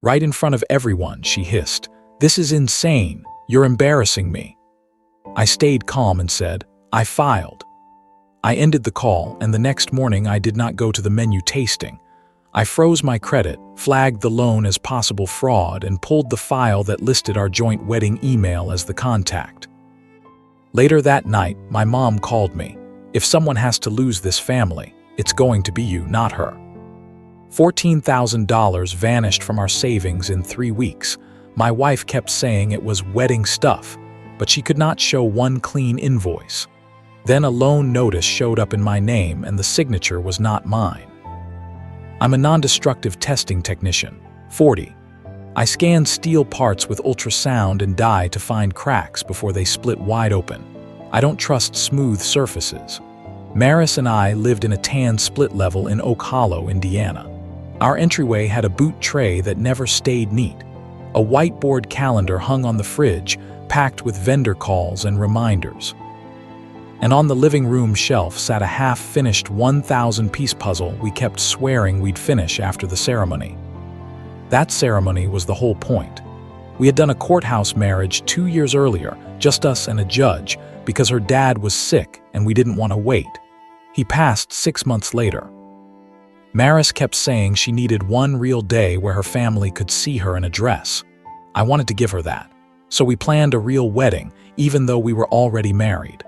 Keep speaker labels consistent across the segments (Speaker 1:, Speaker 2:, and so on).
Speaker 1: Right in front of everyone, she hissed. "This is insane. You're embarrassing me." I stayed calm and said, "I filed." I ended the call, and the next morning I did not go to the menu tasting. I froze my credit, flagged the loan as possible fraud, and pulled the file that listed our joint wedding email as the contact. Later that night, my mom called me. "If someone has to lose this family, it's going to be you, not her." $14,000 vanished from our savings in 3 weeks. My wife kept saying it was wedding stuff, but she could not show one clean invoice. Then a loan notice showed up in my name and the signature was not mine. I'm a non-destructive testing technician, 40. I scan steel parts with ultrasound and dye to find cracks before they split wide open. I don't trust smooth surfaces. Maris and I lived in a tan split level in Oak Hollow, Indiana. Our entryway had a boot tray that never stayed neat. A whiteboard calendar hung on the fridge, packed with vendor calls and reminders. And on the living room shelf sat a half-finished 1,000-piece puzzle we kept swearing we'd finish after the ceremony. That ceremony was the whole point. We had done a courthouse marriage 2 years earlier, just us and a judge, because her dad was sick and we didn't want to wait. He passed 6 months later. Maris kept saying she needed one real day where her family could see her in a dress. I wanted to give her that. So we planned a real wedding, even though we were already married.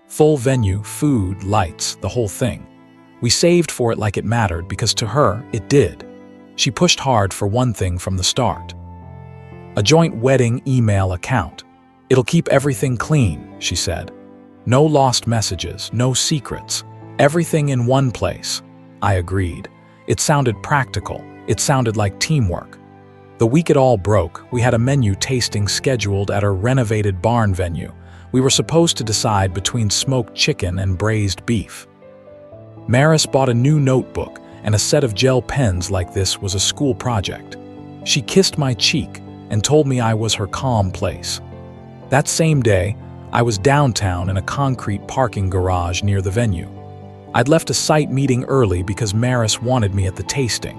Speaker 1: Full venue, food, lights, the whole thing. We saved for it like it mattered because to her, it did. She pushed hard for one thing from the start. A joint wedding email account. "It'll keep everything clean," she said. "No lost messages, no secrets. Everything in one place." I agreed. It sounded practical. It sounded like teamwork. The week it all broke, we had a menu tasting scheduled at a renovated barn venue. We were supposed to decide between smoked chicken and braised beef. Maris bought a new notebook, and a set of gel pens like this was a school project. She kissed my cheek and told me I was her calm place. That same day, I was downtown in a concrete parking garage near the venue. I'd left a site meeting early because Maris wanted me at the tasting.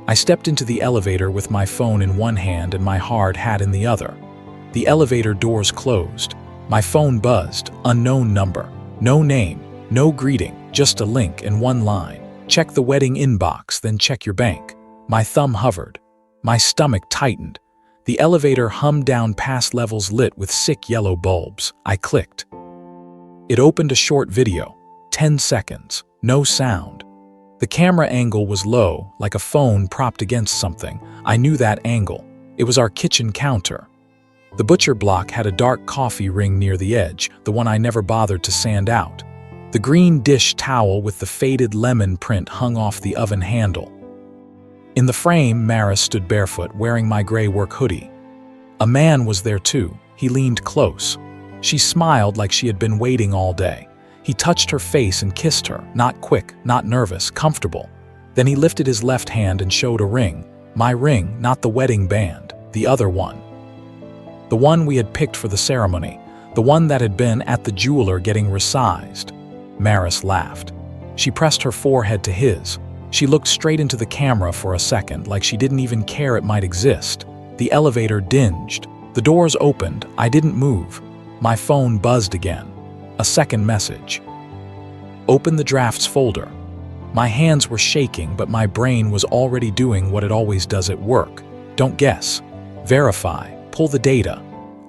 Speaker 1: I stepped into the elevator with my phone in one hand and my hard hat in the other. The elevator doors closed. My phone buzzed, unknown number. No name, no greeting, just a link and one line. "Check the wedding inbox, then check your bank." My thumb hovered. My stomach tightened. The elevator hummed down past levels lit with sick yellow bulbs. I clicked. It opened a short video, 10 seconds, no sound. The camera angle was low, like a phone propped against something. I knew that angle. It was our kitchen counter. The butcher block had a dark coffee ring near the edge, the one I never bothered to sand out. The green dish towel with the faded lemon print hung off the oven handle. In the frame, Maris stood barefoot, wearing my gray work hoodie. A man was there too. He leaned close. She smiled like she had been waiting all day. He touched her face and kissed her, not quick, not nervous, comfortable. Then he lifted his left hand and showed a ring. My ring, not the wedding band, the other one. The one we had picked for the ceremony, the one that had been at the jeweler getting resized. Maris laughed. She pressed her forehead to his. She looked straight into the camera for a second, like she didn't even care it might exist. The elevator dinged. The doors opened. I didn't move. My phone buzzed again. A second message. "Open the drafts folder." My hands were shaking, but my brain was already doing what it always does at work. Don't guess. Verify. Pull the data.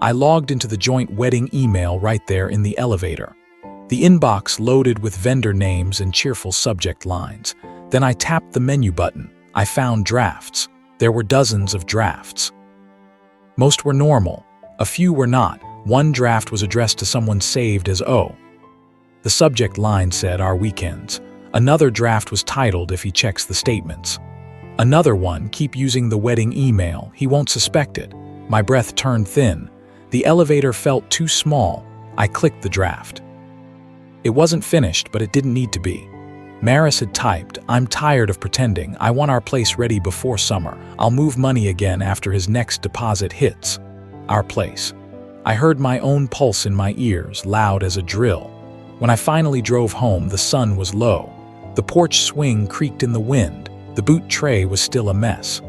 Speaker 1: I logged into the joint wedding email right there in the elevator. The inbox loaded with vendor names and cheerful subject lines. Then I tapped the menu button. I found drafts. There were dozens of drafts. Most were normal. A few were not. One draft was addressed to someone saved as O. The subject line said, "Our weekends." Another draft was titled, "If he checks the statements." Another one, "Keep using the wedding email. He won't suspect it." My breath turned thin. The elevator felt too small. I clicked the draft. It wasn't finished, but it didn't need to be. Maris had typed, "I'm tired of pretending. I want our place ready before summer. I'll move money again after his next deposit hits." Our place. I heard my own pulse in my ears, loud as a drill. When I finally drove home, the sun was low. The porch swing creaked in the wind. The boot tray was still a mess.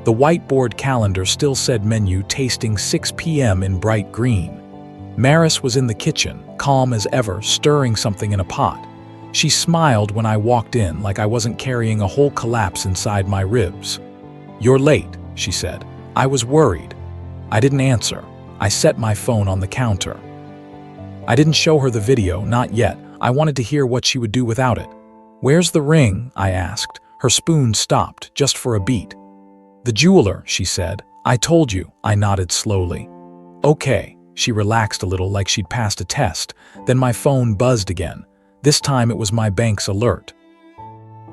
Speaker 1: The whiteboard calendar still said menu tasting 6 p.m. in bright green. Maris was in the kitchen, calm as ever, stirring something in a pot. She smiled when I walked in like I wasn't carrying a whole collapse inside my ribs. "You're late," she said. I was worried. I didn't answer. I set my phone on the counter. I didn't show her the video, not yet. I wanted to hear what she would do without it. "Where's the ring?" I asked. Her spoon stopped, just for a beat. "The jeweler," she said. "I told you," I nodded slowly. "Okay." She relaxed a little like she'd passed a test. Then my phone buzzed again. This time it was my bank's alert.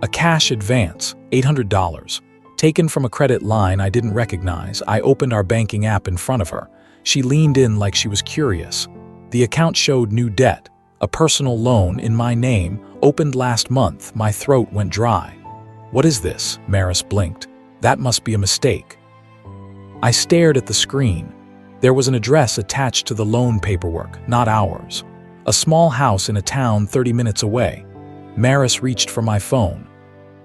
Speaker 1: A cash advance, $800. Taken from a credit line I didn't recognize. I opened our banking app in front of her. She leaned in like she was curious. The account showed new debt. A personal loan in my name, opened last month. My throat went dry. "What is this?" Maris blinked. "That must be a mistake." I stared at the screen. There was an address attached to the loan paperwork, not ours. A small house in a town 30 minutes away. Maris reached for my phone.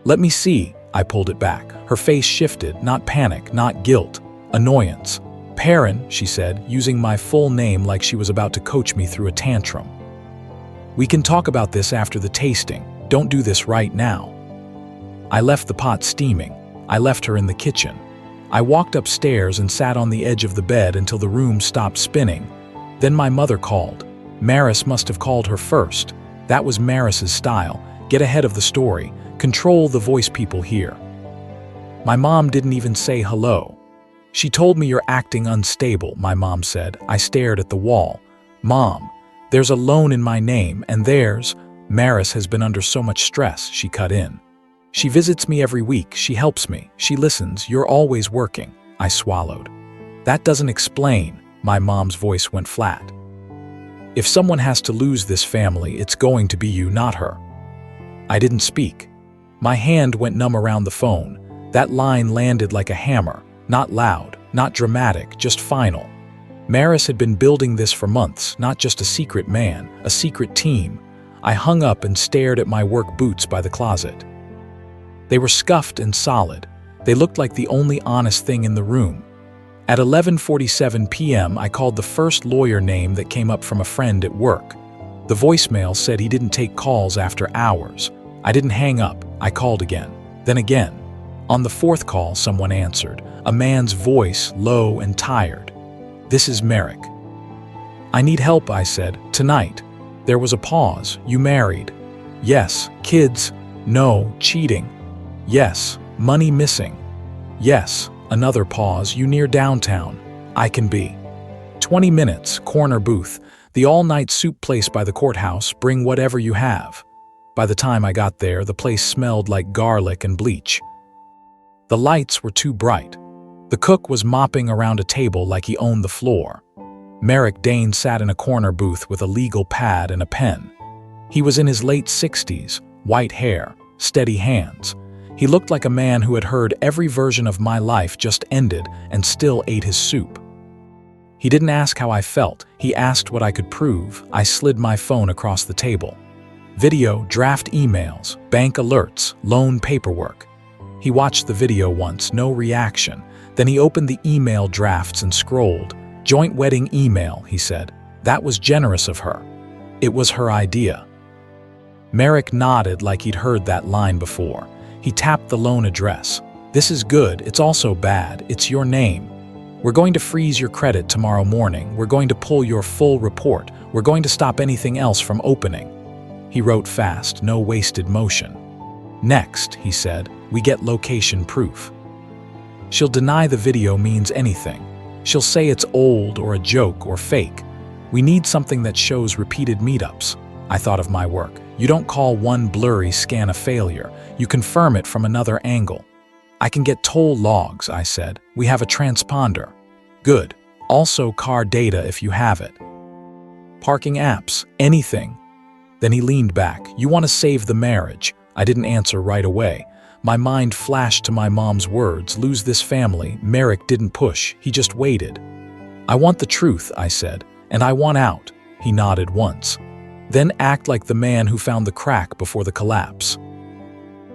Speaker 1: "Let me see." I pulled it back. Her face shifted, not panic, not guilt, annoyance. "Perrin," she said, using my full name like she was about to coach me through a tantrum. "We can talk about this after the tasting. Don't do this right now." I left the pot steaming. I left her in the kitchen. I walked upstairs and sat on the edge of the bed until the room stopped spinning. Then my mother called. Maris must have called her first. That was Maris's style. Get ahead of the story. Control the voice people hear. My mom didn't even say hello. "She told me you're acting unstable," my mom said. I stared at the wall. "Mom, there's a loan in my name, and Maris has been under so much stress," she cut in. "She visits me every week, she helps me, she listens, you're always working." I swallowed. "That doesn't explain." My mom's voice went flat. "If someone has to lose this family, it's going to be you, not her." I didn't speak. My hand went numb around the phone. That line landed like a hammer, not loud, not dramatic, just final. Maris had been building this for months, not just a secret man, a secret team. I hung up and stared at my work boots by the closet. They were scuffed and solid. They looked like the only honest thing in the room. At 11:47 p.m., I called the first lawyer name that came up from a friend at work. The voicemail said he didn't take calls after hours. I didn't hang up. I called again, then again. On the fourth call, someone answered, a man's voice, low and tired. "This is Merrick." "I need help," I said. "Tonight." There was a pause. "You married?" "Yes." "Kids?" "No." "Cheating?" "Yes." "Money missing?" "Yes." Another pause. "You near downtown?" "I can be." 20 minutes, corner booth. The all-night soup place by the courthouse. Bring whatever you have. By the time I got there, the place smelled like garlic and bleach. The lights were too bright. The cook was mopping around a table like he owned the floor. Merrick Dane sat in a corner booth with a legal pad and a pen. He was in his late 60s, white hair, steady hands. He looked like a man who had heard every version of my life just ended and still ate his soup. He didn't ask how I felt. He asked what I could prove. I slid my phone across the table. Video, draft emails, bank alerts, loan paperwork. He watched the video once, no reaction. Then he opened the email drafts and scrolled. "Joint wedding email," he said. That was generous of her. It was her idea. Merrick nodded like he'd heard that line before. He tapped the loan address. "This is good, it's also bad, it's your name. We're going to freeze your credit tomorrow morning. We're going to pull your full report. We're going to stop anything else from opening." He wrote fast, no wasted motion. "Next," he said, "we get location proof." She'll deny the video means anything. She'll say it's old or a joke or fake. We need something that shows repeated meetups. I thought of my work. You don't call one blurry scan a failure. You confirm it from another angle. "I can get toll logs," I said. "We have a transponder." "Good. Also car data if you have it." "Parking apps, anything." Then he leaned back. "You want to save the marriage." I didn't answer right away. My mind flashed to my mom's words, "Lose this family." Merrick didn't push. He just waited. "I want the truth," I said, "and I want out." He nodded once. "Then act like the man who found the crack before the collapse."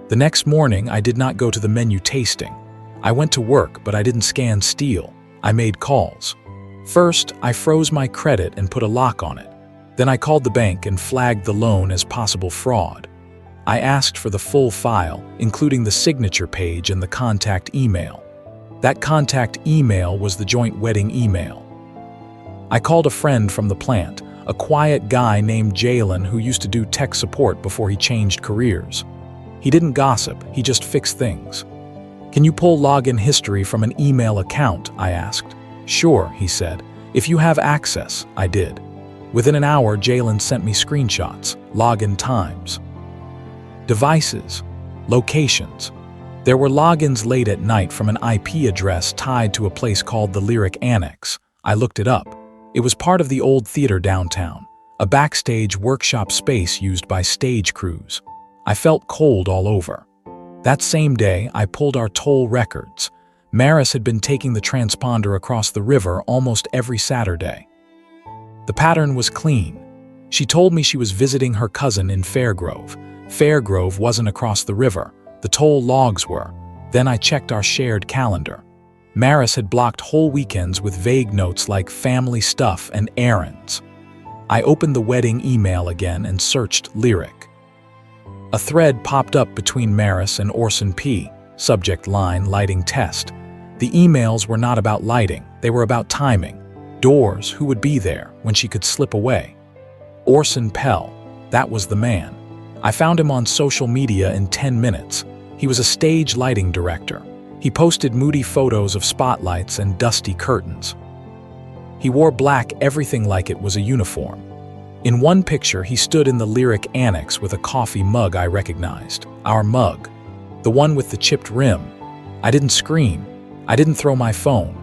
Speaker 1: The next morning, I did not go to the menu tasting. I went to work, but I didn't scan steal. I made calls. First, I froze my credit and put a lock on it. Then I called the bank and flagged the loan as possible fraud. I asked for the full file, including the signature page and the contact email. That contact email was the joint wedding email. I called a friend from the plant, a quiet guy named Jalen who used to do tech support before he changed careers. He didn't gossip, he just fixed things. "Can you pull login history from an email account?" I asked. "Sure," he said. "If you have access." I did. Within an hour, Jalen sent me screenshots, login times, devices, locations. There were logins late at night from an IP address tied to a place called the Lyric Annex. I looked it up. It was part of the old theater downtown, a backstage workshop space used by stage crews. I felt cold all over. That same day, I pulled our toll records. Maris had been taking the transponder across the river almost every Saturday. The pattern was clean. She told me she was visiting her cousin in Fairgrove. Fairgrove wasn't across the river. The toll logs were. Then I checked our shared calendar. Maris had blocked whole weekends with vague notes like family stuff and errands. I opened the wedding email again and searched Lyric. A thread popped up between Maris and Orson P. Subject line, lighting test. The emails were not about lighting, they were about timing. Doors, who would be there when she could slip away. Orson Pell, that was the man. I found him on social media in 10 minutes. He was a stage lighting director. He posted moody photos of spotlights and dusty curtains. He wore black, everything like it was a uniform. In one picture, he stood in the Lyric Annex with a coffee mug I recognized. Our mug. The one with the chipped rim. I didn't scream. I didn't throw my phone.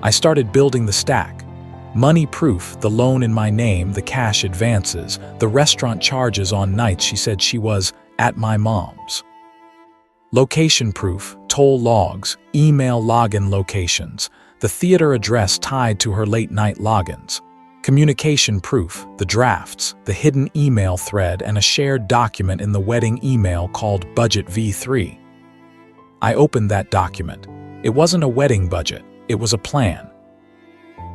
Speaker 1: I started building the stack. Money proof, the loan in my name, the cash advances, the restaurant charges on nights she said she was at my mom's. Location proof, toll logs, email login locations, the theater address tied to her late-night logins. Communication proof, the drafts, the hidden email thread, and a shared document in the wedding email called Budget V3. I opened that document. It wasn't a wedding budget, it was a plan.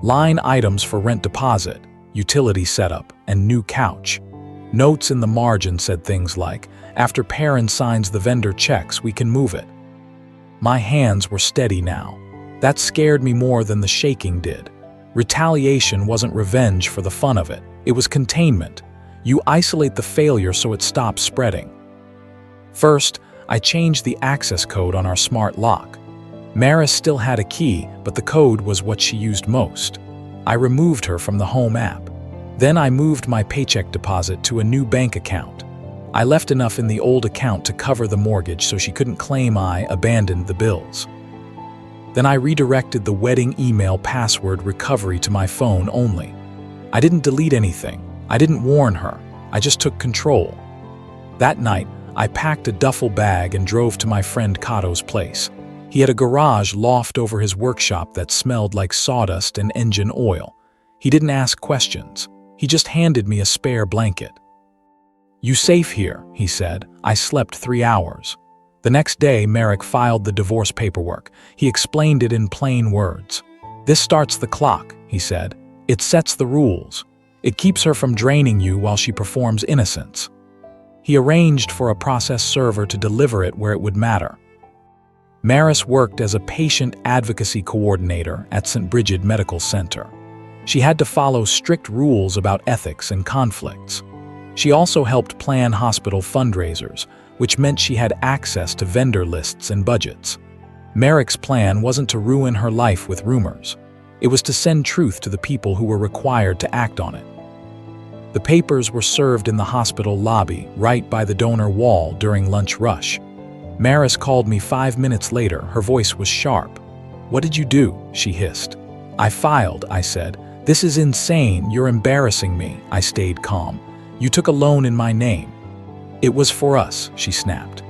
Speaker 1: Line items for rent deposit, utility setup, and new couch. Notes in the margin said things like, "After Perrin signs the vendor checks, we can move it." My hands were steady now. That scared me more than the shaking did. Retaliation wasn't revenge for the fun of it. It was containment. You isolate the failure so it stops spreading. First, I changed the access code on our smart lock. Maris still had a key, but the code was what she used most. I removed her from the home app. Then I moved my paycheck deposit to a new bank account. I left enough in the old account to cover the mortgage so she couldn't claim I abandoned the bills. Then I redirected the wedding email password recovery to my phone only. I didn't delete anything. I didn't warn her. I just took control. That night, I packed a duffel bag and drove to my friend Cato's place. He had a garage loft over his workshop that smelled like sawdust and engine oil. He didn't ask questions. He just handed me a spare blanket. "You safe here," he said. I slept 3 hours. The next day, Merrick filed the divorce paperwork. He explained it in plain words. "This starts the clock," he said. "It sets the rules. It keeps her from draining you while she performs innocence." He arranged for a process server to deliver it where it would matter. Maris worked as a patient advocacy coordinator at St. Bridget Medical Center. She had to follow strict rules about ethics and conflicts. She also helped plan hospital fundraisers, which meant she had access to vendor lists and budgets. Merrick's plan wasn't to ruin her life with rumors. It was to send truth to the people who were required to act on it. The papers were served in the hospital lobby, right by the donor wall during lunch rush. Maris called me 5 minutes later. Her voice was sharp. "What did you do?" she hissed. "I filed," I said. "This is insane. You're embarrassing me." I stayed calm. "You took a loan in my name." "It was for us," she snapped.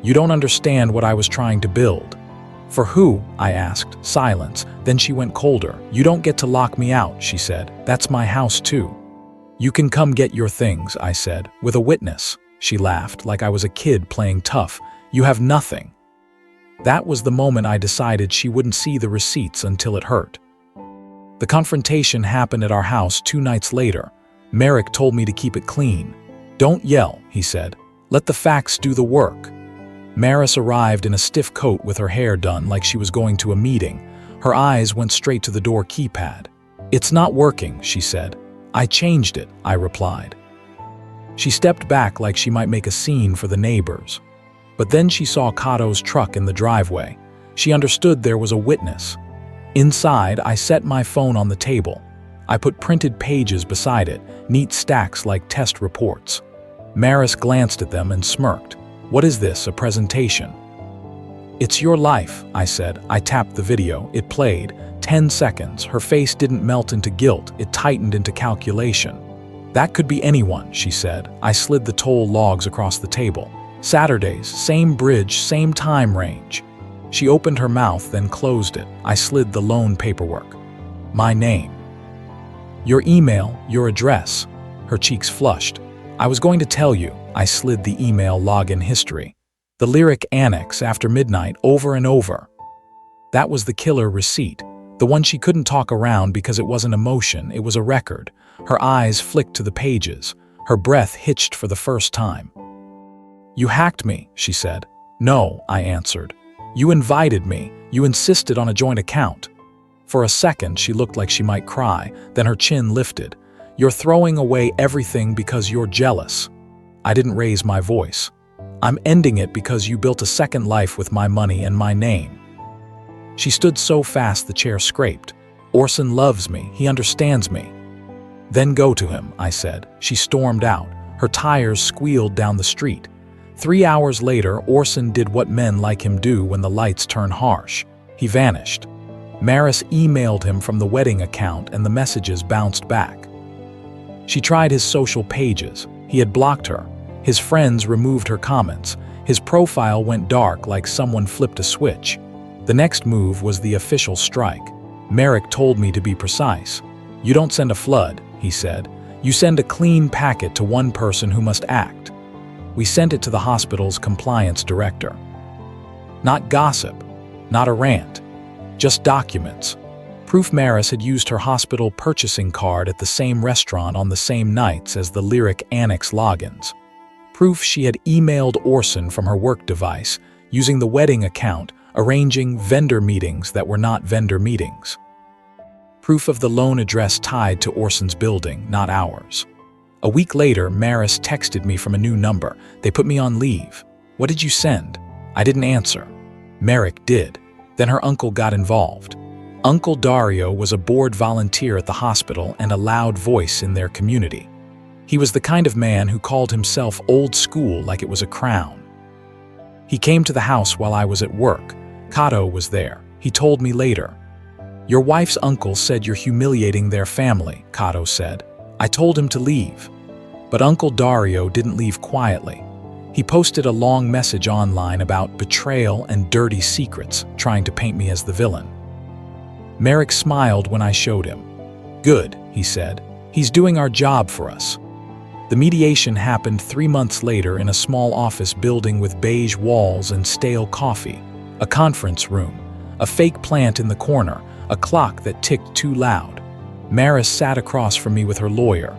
Speaker 1: "You don't understand what I was trying to build." "For who?" I asked. Silence. Then she went colder. "You don't get to lock me out," she said. "That's my house too." "You can come get your things," I said, "with a witness." She laughed like I was a kid playing tough. "You have nothing." That was the moment I decided she wouldn't see the receipts until it hurt. The confrontation happened at our house 2 nights later. Merrick told me to keep it clean. "Don't yell," he said. "Let the facts do the work." Maris arrived in a stiff coat with her hair done like she was going to a meeting. Her eyes went straight to the door keypad. "It's not working," she said. "I changed it," I replied. She stepped back like she might make a scene for the neighbors. But then she saw Cato's truck in the driveway. She understood there was a witness. Inside, I set my phone on the table. I put printed pages beside it, neat stacks like test reports. Maris glanced at them and smirked. "What is this, a presentation?" "It's your life," I said. I tapped the video. It played. 10 seconds. Her face didn't melt into guilt. It tightened into calculation. "That could be anyone," she said. I slid the toll logs across the table. "Saturdays, same bridge, same time range." She opened her mouth, then closed it. I slid the loan paperwork. "My name." "Your email, your address." Her cheeks flushed. "I was going to tell you." I slid the email login history. The lyric annex after midnight over and over. That was the killer receipt. The one she couldn't talk around because it wasn't emotion, it was a record. Her eyes flicked to the pages. Her breath hitched for the first time. "You hacked me," she said. "No," I answered. "You invited me. You insisted on a joint account." For a second, she looked like she might cry, then her chin lifted. "You're throwing away everything because you're jealous." I didn't raise my voice. "I'm ending it because you built a second life with my money and my name." She stood so fast the chair scraped. "Orson loves me. He understands me." "Then go to him," I said. She stormed out. Her tires squealed down the street. 3 hours later, Orson did what men like him do when the lights turn harsh. He vanished. Maris emailed him from the wedding account and the messages bounced back. She tried his social pages. He had blocked her. His friends removed her comments. His profile went dark like someone flipped a switch. The next move was the official strike. Merrick told me to be precise. "You don't send a flood," he said. "You send a clean packet to one person who must act." We sent it to the hospital's compliance director. Not gossip, not a rant, just documents. Proof Maris had used her hospital purchasing card at the same restaurant on the same nights as the lyric annex logins. Proof she had emailed Orson from her work device, using the wedding account, arranging vendor meetings that were not vendor meetings. Proof of the loan address tied to Orson's building, not ours. A week later, Maris texted me from a new number. They put me on leave. "What did you send?" I didn't answer. Merrick did. Then her uncle got involved. Uncle Dario was a board volunteer at the hospital and a loud voice in their community. He was the kind of man who called himself old school like it was a crown. He came to the house while I was at work. Cato was there. He told me later. "Your wife's uncle said you're humiliating their family," Cato said. I told him to leave. But Uncle Dario didn't leave quietly. He posted a long message online about betrayal and dirty secrets, trying to paint me as the villain. Merrick smiled when I showed him. "Good," he said. "He's doing our job for us." The mediation happened 3 months later in a small office building with beige walls and stale coffee, a conference room, a fake plant in the corner, a clock that ticked too loud. Maris sat across from me with her lawyer.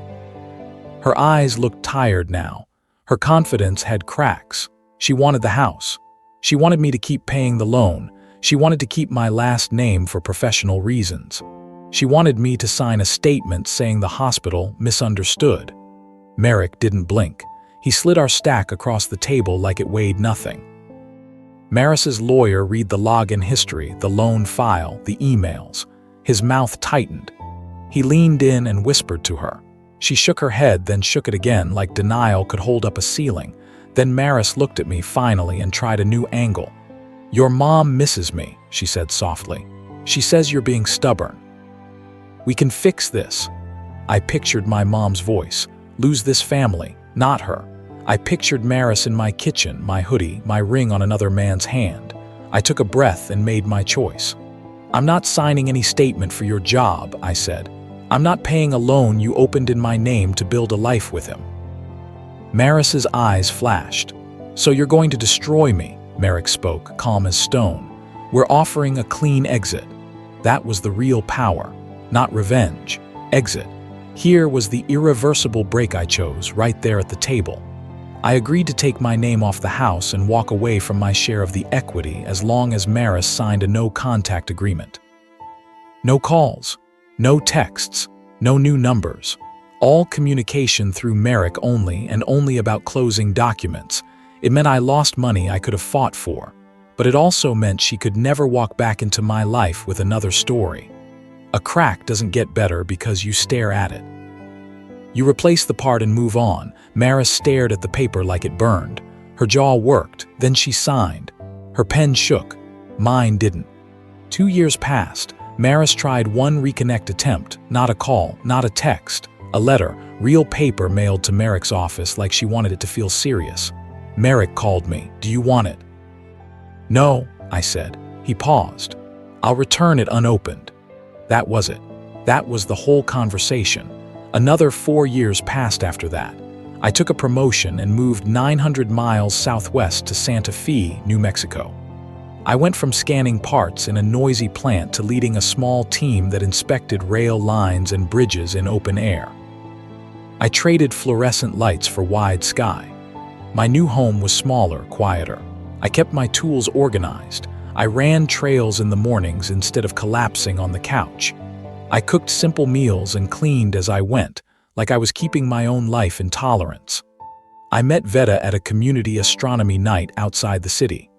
Speaker 1: Her eyes looked tired now. Her confidence had cracks. She wanted the house. She wanted me to keep paying the loan. She wanted to keep my last name for professional reasons. She wanted me to sign a statement saying the hospital misunderstood. Merrick didn't blink. He slid our stack across the table like it weighed nothing. Maris's lawyer read the login history, the loan file, the emails. His mouth tightened. He leaned in and whispered to her. She shook her head, then shook it again like denial could hold up a ceiling. Then Maris looked at me finally and tried a new angle. "Your mom misses me," she said softly. "She says you're being stubborn. We can fix this." I pictured my mom's voice. Lose this family, not her. I pictured Maris in my kitchen, my hoodie, my ring on another man's hand. I took a breath and made my choice. "I'm not signing any statement for your job," I said. "I'm not paying a loan you opened in my name to build a life with him." Maris's eyes flashed. "So you're going to destroy me?" Merrick spoke, calm as stone. "We're offering a clean exit." That was the real power, not revenge. Exit. Here was the irreversible break I chose, right there at the table. I agreed to take my name off the house and walk away from my share of the equity as long as Maris signed a no-contact agreement. No calls, no texts, no new numbers. All communication through Merrick only, and only about closing documents. It meant I lost money I could have fought for, but it also meant she could never walk back into my life with another story. A crack doesn't get better because you stare at it. You replace the part and move on. Maris stared at the paper like it burned. Her jaw worked, then she signed. Her pen shook. Mine didn't. 2 years passed. Maris tried one reconnect attempt, not a call, not a text, a letter, real paper mailed to Merrick's office like she wanted it to feel serious. Merrick called me. "Do you want it?" "No," I said. He paused. "I'll return it unopened." That was it. That was the whole conversation. Another 4 years passed after that. I took a promotion and moved 900 miles southwest to Santa Fe, New Mexico. I went from scanning parts in a noisy plant to leading a small team that inspected rail lines and bridges in open air. I traded fluorescent lights for wide sky. My new home was smaller, quieter. I kept my tools organized. I ran trails in the mornings instead of collapsing on the couch. I cooked simple meals and cleaned as I went, like I was keeping my own life in tolerance. I met Veda at a community astronomy night outside the city.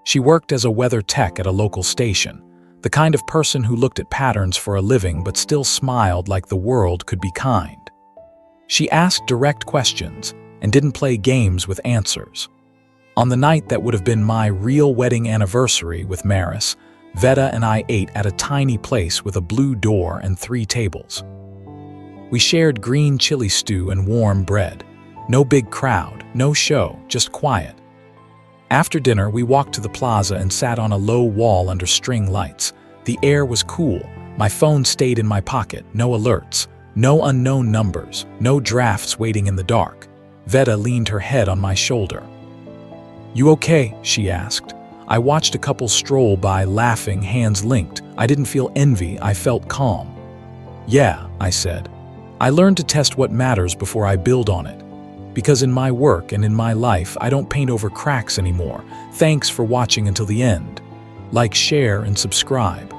Speaker 1: She worked as a weather tech at a local station, the kind of person who looked at patterns for a living but still smiled like the world could be kind. She asked direct questions and didn't play games with answers. On the night that would have been my real wedding anniversary with Maris, Veda and I ate at a tiny place with a blue door and 3 tables. We shared green chili stew and warm bread. No big crowd, no show, just quiet. After dinner, we walked to the plaza and sat on a low wall under string lights. The air was cool. My phone stayed in my pocket, no alerts, no unknown numbers, no drafts waiting in the dark. Veda leaned her head on my shoulder. "You okay?" she asked. I watched a couple stroll by, laughing, hands linked. I didn't feel envy, I felt calm. "Yeah," I said. "I learned to test what matters before I build on it. Because in my work and in my life, I don't paint over cracks anymore. Thanks for watching until the end. Like, share, and subscribe."